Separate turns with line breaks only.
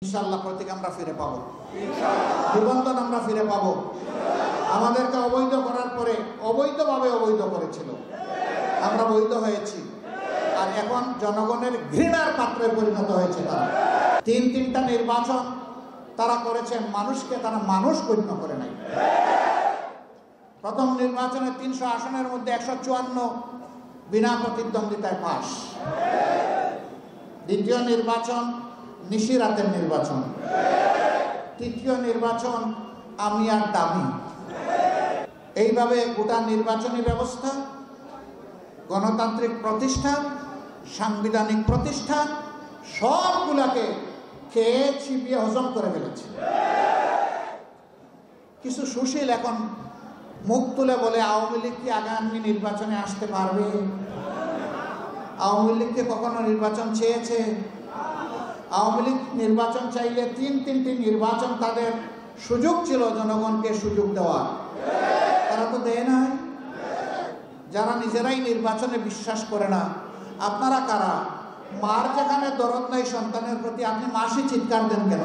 ইনশাআল্লাহ প্রতীক আমরা ফিরে পাবো, নিবন্ধন আমরা ফিরে পাবো। আমাদেরকে অবৈধ করার পরে অবৈধভাবে অবৈধ করেছিল, আমরা বৈধ হয়েছি, আর এখন জনগণের ঘৃণার পাত্রে পরিণত হয়েছে। তারা তিনটা নির্বাচন তারা করেছে, মানুষকে তারা মানুষ গণ্য করে নাই। প্রথম নির্বাচনে 300 আসনের মধ্যে 154 বিনা প্রতিদ্বন্দ্বিতায় পাস। দ্বিতীয় নির্বাচন নিশিরাতের নির্বাচন। তৃতীয় নির্বাচন আমি আর দামি। এইভাবে গোটা নির্বাচনী ব্যবস্থা, গণতান্ত্রিক প্রতিষ্ঠান, সাংবিধানিক প্রতিষ্ঠান সবগুলাকে খেয়ে চিবিয়ে হজম করে ফেলেছে। কিছু সুশীল এখন মুখ তুলে বলে আওয়ামী লীগ কি আগামী নির্বাচনে আসতে পারবে? আওয়ামী লীগকে কখনো নির্বাচন চেয়েছে? আওয়ামী লীগ নির্বাচন চাইলে তিনটি নির্বাচন তাদের সুযোগ ছিল জনগণকে সুযোগ দেওয়ার, তারা তো দেয় নাই। যারা নিজেরাই নির্বাচনে বিশ্বাস করে না, আপনারা কারা? মার যেখানে দরদ নাই সন্তানের প্রতি, আপনি মাসি চিৎকার দেন কেন?